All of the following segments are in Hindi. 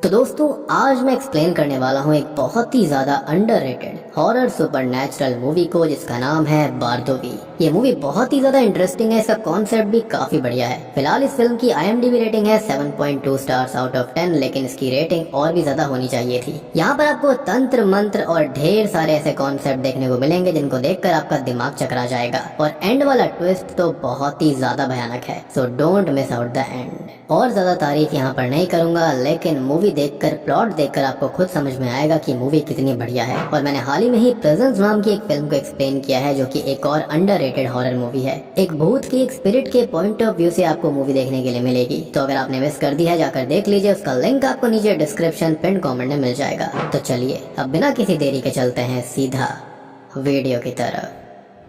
तो दोस्तों आज मैं एक्सप्लेन करने वाला हूँ एक बहुत ही ज्यादा अंडररेटेड हॉरर सुपरनैचुरल मूवी को जिसका नाम है बारदोवी। ये मूवी बहुत ही ज्यादा इंटरेस्टिंग है, इसका कॉन्सेप्ट भी काफी बढ़िया है। फिलहाल इस फिल्म की IMDb रेटिंग है 7.2 स्टार्स आउट ऑफ 10, लेकिन इसकी रेटिंग और भी ज्यादा होनी चाहिए थी। यहाँ पर आपको तंत्र मंत्र और ढेर सारे ऐसे कॉन्सेप्ट देखने को मिलेंगे जिनको देखकर आपका दिमाग चकरा जाएगा, और एंड वाला ट्विस्ट तो बहुत ही ज्यादा भयानक है। So don't miss out the end. और ज्यादा तारीफ यहाँ पर नहीं करूंगा, लेकिन मूवी देखकर प्लॉट देखकर आपको खुद समझ में आएगा कि मूवी कितनी बढ़िया है। और मैंने हाल ही में ही प्रेजेंस नाम की एक फिल्म को एक्सप्लेन किया है जो कि एक और अंडररेटेड हॉरर मूवी है। एक भूत की, एक स्पिरिट के पॉइंट ऑफ व्यू से आपको मूवी देखने के लिए मिलेगी। तो अगर आपने मिस कर दी है जाकर देख लीजिए, उसका लिंक आपको नीचे डिस्क्रिप्शन पिन कमेंट में मिल जाएगा। तो चलिए अब बिना किसी देरी के चलते हैं सीधा वीडियो की तरफ।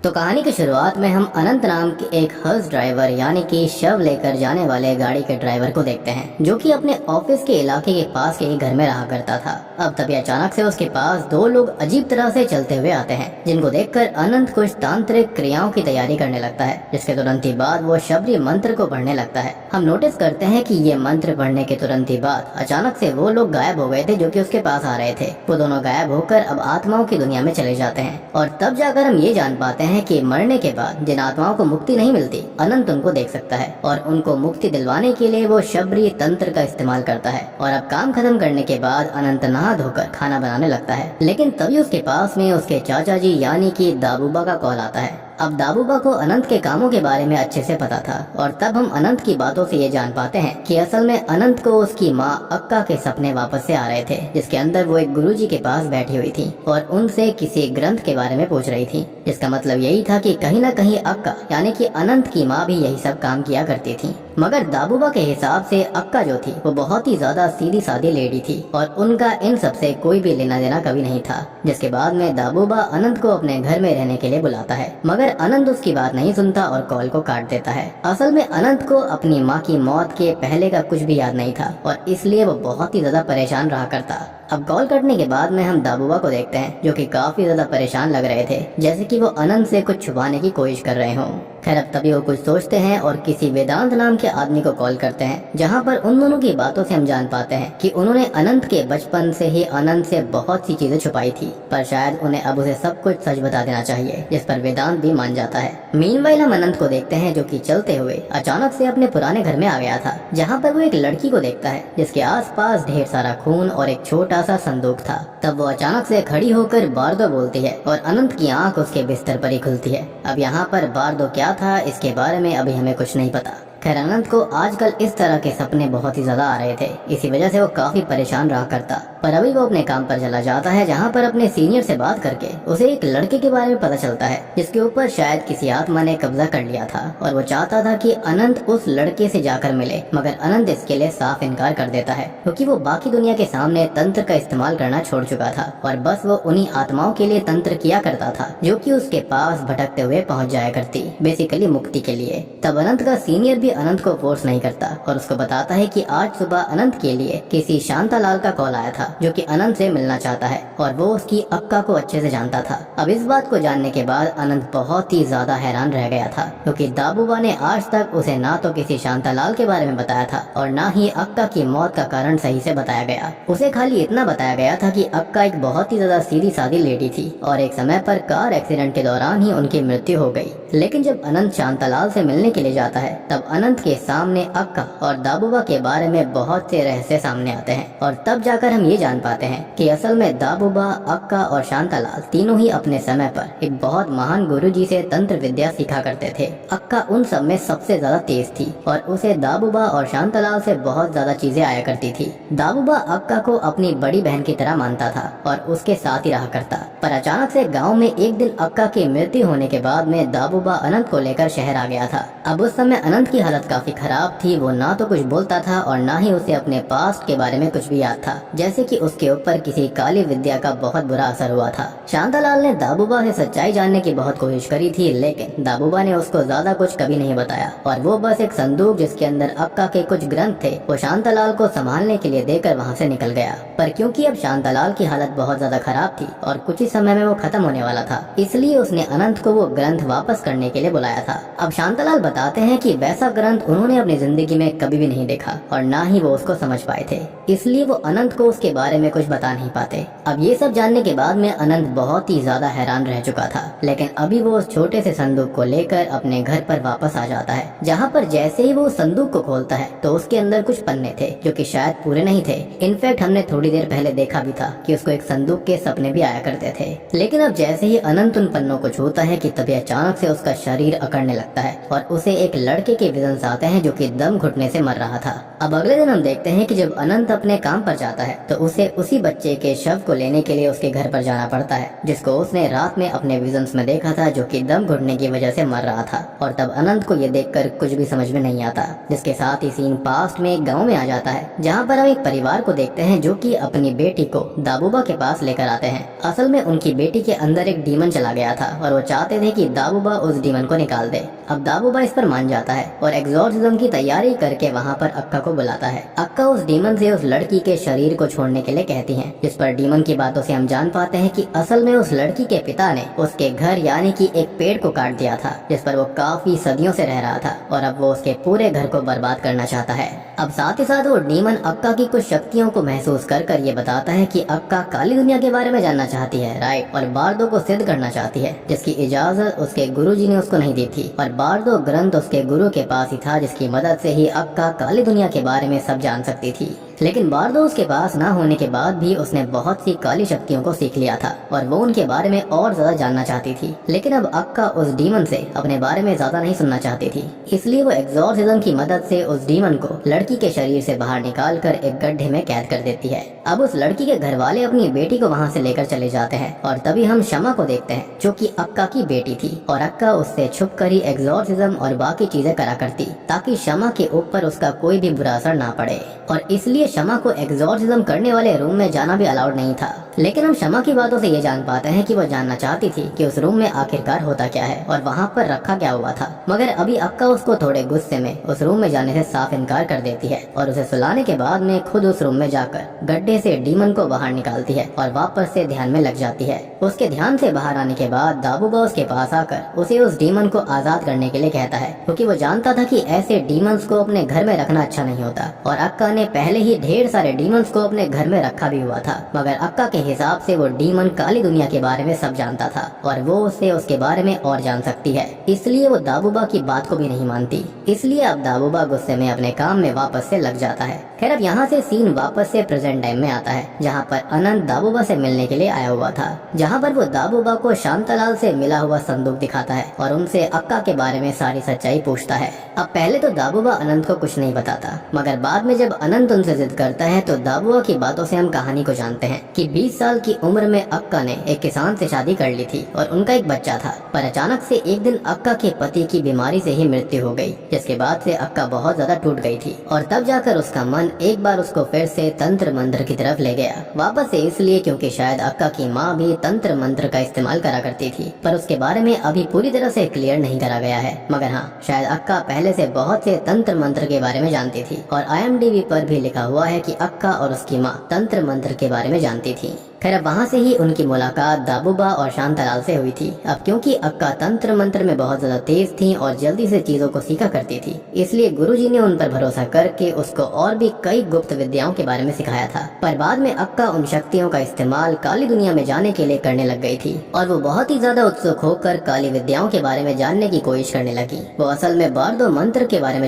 तो कहानी की शुरुआत में हम अनंत नाम के एक हर्स ड्राइवर यानी कि शव लेकर जाने वाले गाड़ी के ड्राइवर को देखते हैं, जो कि अपने ऑफिस के इलाके के पास के ही घर में रहा करता था। अब तभी अचानक से उसके पास दो लोग अजीब तरह से चलते हुए आते हैं, जिनको देखकर अनंत कुछ तांत्रिक क्रियाओं की तैयारी करने लगता है, जिसके तुरंत ही बाद वो शबरी मंत्र को पढ़ने लगता है। हम नोटिस करते हैं कि ये मंत्र पढ़ने के तुरंत ही बाद अचानक से वो लोग गायब हो गए थे जो कि उसके पास आ रहे थे। वो दोनों गायब होकर अब आत्माओं की दुनिया में चले जाते हैं, और तब जाकर हम ये जान पाते हैं कि मरने के बाद जिन आत्माओं को मुक्ति नहीं मिलती, अनंत उनको देख सकता है और उनको मुक्ति दिलवाने के लिए वो शबरी तंत्र का इस्तेमाल करता है। और अब काम खत्म करने के बाद अनंत नहा धोकर खाना बनाने लगता है, लेकिन तभी उसके पास में उसके चाचा जी यानी कि दाबूबा का कॉल आता है। अब दाबूबा को अनंत के कामों के बारे में अच्छे से पता था, और तब हम अनंत की बातों से ये जान पाते हैं कि असल में अनंत को उसकी माँ अक्का के सपने वापस से आ रहे थे, जिसके अंदर वो एक गुरुजी के पास बैठी हुई थी और उनसे किसी ग्रंथ के बारे में पूछ रही थी, जिसका मतलब यही था कि कहीं न कहीं अक्का यानी कि अनंत की माँ भी यही सब काम किया करती थी। मगर दाबूबा के हिसाब से अक्का जो थी वो बहुत ही ज्यादा सीधी सादी लेडी थी, और उनका इन सब से कोई भी लेना देना कभी नहीं था। जिसके बाद में दाबूबा अनंत को अपने घर में रहने के लिए बुलाता है, मगर अनंत उसकी बात नहीं सुनता और कॉल को काट देता है। असल में अनंत को अपनी माँ की मौत के पहले का कुछ भी याद नहीं था, और इसलिए वो बहुत ही ज्यादा परेशान रहा करता। अब कॉल कटने के बाद में हम दाबूबा को देखते हैं, जो कि काफी ज्यादा परेशान लग रहे थे, जैसे कि वो अनंत से कुछ छुपाने की कोशिश कर रहे हों। खैर अब तभी वो कुछ सोचते हैं और किसी वेदांत नाम के आदमी को कॉल करते हैं, जहाँ पर उन दोनों की बातों से हम जान पाते हैं कि उन्होंने अनंत के बचपन से ही अनंत से बहुत सी चीजें छुपाई थी, पर शायद उन्हें अब उसे सब कुछ सच बता देना चाहिए, जिस पर वेदांत भी मान जाता है। मीनवाइल हम अनंत को देखते हैं, जो कि चलते हुए अचानक से अपने पुराने घर में आ गया था, जहाँ पर वो एक लड़की को देखता है जिसके आसपास ढेर सारा खून और एक छोटा सा संदूक था। तब वो अचानक से खड़ी होकर बारदो बोलती है और अनंत की आंख उसके बिस्तर पर ही खुलती है। अब यहाँ पर बारदो क्या था इसके बारे में अभी हमें कुछ नहीं पता। खैर अनंत को आजकल इस तरह के सपने बहुत ही ज्यादा आ रहे थे, इसी वजह से वो काफी परेशान रहा करता। पर अभी वो अपने काम पर चला जाता है, जहाँ पर अपने सीनियर से बात करके उसे एक लड़के के बारे में पता चलता है, जिसके ऊपर शायद किसी आत्मा ने कब्जा कर लिया था, और वो चाहता था कि अनंत उस लड़के से जाकर मिले, मगर अनंत इसके लिए साफ इनकार कर देता है, क्योंकि वो बाकी दुनिया के सामने तंत्र का इस्तेमाल करना छोड़ चुका था, और बस वो उन्हीं आत्माओं के लिए तंत्र किया करता था जो कि उसके पास भटकते हुए पहुंच जाया करती, बेसिकली मुक्ति के लिए। तब अनंत का सीनियर भी अनंत को फोर्स नहीं करता और उसको बताता है कि आज सुबह अनंत के लिए किसी शांतालाल का कॉल आया था, जो कि अनंत से मिलना चाहता है, और वो उसकी अक्का को अच्छे से जानता था। अब इस बात को जानने के बाद अनंत बहुत ही ज्यादा हैरान रह गया था, क्योंकि दाबूबा ने आज तक उसे ना तो किसी शांतालाल के बारे में बताया था और ना ही अक्का की मौत का कारण सही से बताया गया। उसे खाली इतना बताया गया था कि अक्का एक बहुत ही ज्यादा सीधी सादी लेडी थी, और एक समय पर कार एक्सीडेंट के दौरान ही उनकी मृत्यु हो गई। लेकिन जब अनंत शांतालाल से मिलने के लिए जाता है, तब अनंत के सामने अक्का और दाबूबा के बारे में बहुत से रहस्य सामने आते हैं, और तब जाकर हम ये जान पाते हैं कि असल में दाबूबा, अक्का और शांतालाल तीनों ही अपने समय पर एक बहुत महान गुरुजी से तंत्र विद्या सीखा करते थे। अक्का उन सब में सबसे ज्यादा तेज थी, और उसे दाबूबा और शांतालाल से बहुत ज्यादा चीजें आया करती थी। दाबूबा अक्का को अपनी बड़ी बहन की तरह मानता था और उसके साथ ही रहा करता, पर अचानक से गाँव में एक दिन अक्का की मृत्यु होने के बाद में दाबूबा अनंत को लेकर शहर आ गया था। अब उस समय अनंत की हालत काफी खराब थी, वो ना तो कुछ बोलता था और ना ही उसे अपने पास्ट के बारे में कुछ भी याद था, जैसे कि उसके ऊपर किसी काली विद्या का बहुत बुरा असर हुआ था। शांतालाल ने दाबूबा से सच्चाई जानने की बहुत कोशिश करी थी, लेकिन दाबूबा ने उसको ज्यादा कुछ कभी नहीं बताया, और वो बस एक संदूक जिसके अंदर अक्का के कुछ ग्रंथ थे वो शांतालाल को संभालने के लिए देकर वहाँ से निकल गया। पर क्योंकि अब शांतालाल की हालत बहुत ज्यादा खराब थी और कुछ ही समय में वो खत्म होने वाला था, इसलिए उसने अनंत को वो ग्रंथ वापस करने के लिए बुलाया था। अब शांतालाल बताते हैं कि वैसा ग्रंथ उन्होंने अपनी जिंदगी में कभी भी नहीं देखा और ना ही वो उसको समझ पाए थे, इसलिए वो अनंत को उसके बारे में कुछ बता नहीं पाते। अब ये सब जानने के बाद में अनंत बहुत ही ज्यादा हैरान रह चुका था, लेकिन अभी वो उस छोटे से संदूक को लेकर अपने घर पर वापस आ जाता है, जहाँ पर जैसे ही वो उस संदूक को खोलता है तो उसके अंदर कुछ पन्ने थे जो कि शायद पूरे नहीं थे। इनफैक्ट हमने थोड़ी देर पहले देखा भी था कि उसको एक संदूक के सपने भी आया करते थे। लेकिन अब जैसे ही अनंत उन पन्नों को छूता है कि तभी अचानक से उसका शरीर अकड़ने लगता है और उसे एक लड़के के विजन्स आते हैं जो कि दम घुटने से मर रहा था। अब अगले दिन हम देखते हैं कि जब अनंत अपने काम पर जाता है तो उसे उसी बच्चे के शव को लेने के लिए उसके घर पर जाना पड़ता है, जिसको उसने रात में अपने विजन्स में देखा था, जो कि दम घुटने की वजह से मर रहा था। और तब अनंत को ये देखकर कुछ भी समझ में नहीं आता, जिसके साथ ही सीन पास्ट में एक गाँव में आ जाता है, जहाँ पर हम एक परिवार को देखते हैं जो कि अपनी बेटी को दाबूबा के पास लेकर आते हैं। असल में उनकी बेटी के अंदर एक डीमन चला गया था और वो चाहते थे कि दाबूबा उस डीमन को निकाल दे। अब दाबूबा इस पर मान जाता है और एग्जॉर्सिज्म की तैयारी करके वहाँ पर अक्का को बुलाता है। अक्का उस डीमन से उस लड़की के शरीर को छोड़ने के लिए कहती हैं, जिस पर डीमन की बातों से हम जान पाते हैं कि असल में उस लड़की के पिता ने उसके घर यानी कि एक पेड़ को काट दिया था, जिस पर वो काफी सदियों से रह रहा था और अब वो उसके पूरे घर को बर्बाद करना चाहता है। अब साथ ही साथ वो डीमन अक्का की कुछ शक्तियों को महसूस कर ये बताता है कि अक्का काली दुनिया के बारे में जानना चाहती है, राइट, और बार्दो को सिद्ध करना चाहती है, जिसकी इजाजत उसके गुरुजी ने उसको नहीं दी थी। और बार्दो ग्रंथ उसके गुरु के पास ही था, जिसकी मदद से ही अक्का काली दुनिया के बारे में सब जान सकती थी। लेकिन बार्दो उसके पास ना होने के बाद भी उसने बहुत सी काली शक्तियों को सीख लिया था और वो उनके बारे में और ज्यादा जानना चाहती थी। लेकिन अब अक्का उस डीमन से अपने बारे में ज्यादा नहीं सुनना चाहती थी, इसलिए वो एग्जॉर्सिज्म की मदद से उस डीमन को लड़की के शरीर से बाहर निकाल कर एक गड्ढे में कैद कर देती है। अब उस लड़की के घर वाले अपनी बेटी को वहाँ से लेकर चले जाते हैं और तभी हम शमा को देखते हैं, जो कि अक्का की बेटी थी और अक्का उससे छुप कर ही एग्जॉर्सिज्म और बाकी चीजें करा करती, ताकि शमा के ऊपर उसका कोई भी बुरा असर ना पड़े। और इसलिए शमा को एग्जॉर्सिज्म करने वाले रूम में जाना भी अलाउड नहीं था। लेकिन हम शमा की बातों से ये जान पाते हैं कि वो जानना चाहती थी कि उस रूम में आखिरकार होता क्या है और वहाँ पर रखा क्या हुआ था। मगर अभी अक्का उसको थोड़े गुस्से में उस रूम में जाने से साफ इनकार कर देती है और उसे सुलाने के बाद में खुद उस रूम में जाकर गड्ढे से डीमन को बाहर निकालती है और वापस से ध्यान में लग जाती है। उसके ध्यान से बाहर आने के बाद दाबूबा उसके पास आकर उसे उस डीमन को आजाद करने के लिए कहता है, क्योंकि वो जानता था कि ऐसे डीमंस को अपने घर में रखना अच्छा नहीं होता और अक्का ने पहले ही ढेर सारे डीमंस को अपने घर में रखा भी हुआ था। मगर अक्का के हिसाब से वो डीमन काली दुनिया के बारे में सब जानता था और वो उससे उसके बारे में और जान सकती है, इसलिए वो दाबूबा की बात को भी नहीं मानती। इसलिए अब दाबूबा गुस्से में अपने काम में वापस से लग जाता है। खैर अब यहाँ से सीन वापस से प्रेजेंट टाइम में आता है, जहाँ पर अनंत दाबूबा से मिलने के लिए आया हुआ था, जहाँ पर वो दाबूबा को शांतालाल से मिला हुआ संदूक दिखाता है और उनसे अक्का के बारे में सारी सच्चाई पूछता है। अब पहले तो दाबूबा अनंत को कुछ नहीं बताता, मगर बाद में जब अनंत उनसे जिद करता है तो दाबूबा की बातों से हम कहानी को जानते हैं कि 20 साल की उम्र में अक्का ने एक किसान से शादी कर ली थी और उनका एक बच्चा था। पर अचानक से एक दिन अक्का के पति की बीमारी से ही मृत्यु हो गई, जिसके बाद से अक्का बहुत ज्यादा टूट गई थी और तब जाकर उसका मन एक बार उसको फिर से तंत्र मंत्र की तरफ ले गया वापस से, इसलिए क्योंकि शायद अक्का की माँ भी तंत्र मंत्र का इस्तेमाल करा करती थी, पर उसके बारे में अभी पूरी तरह से क्लियर नहीं करा गया है। मगर हाँ, शायद अक्का पहले से बहुत से तंत्र मंत्र के बारे में जानती थी और IMDb पर भी लिखा हुआ है कि अक्का और उसकी माँ तंत्र मंत्र के बारे में जानती थी। खैर अब वहाँ से ही उनकी मुलाकात दाबूबा और शांतालाल से हुई थी। अब क्योंकि अक्का तंत्र मंत्र में बहुत ज्यादा तेज थी और जल्दी से चीजों को सीखा करती थी, इसलिए गुरुजी ने उन पर भरोसा करके उसको और भी कई गुप्त विद्याओं के बारे में सिखाया था। पर बाद में अक्का उन शक्तियों का इस्तेमाल काली दुनिया में जाने के लिए करने लग गई थी और वो बहुत ही ज्यादा उत्सुक होकर काली विद्याओं के बारे में जानने की कोशिश करने लगी। वो असल में बार्दो मंत्र के बारे में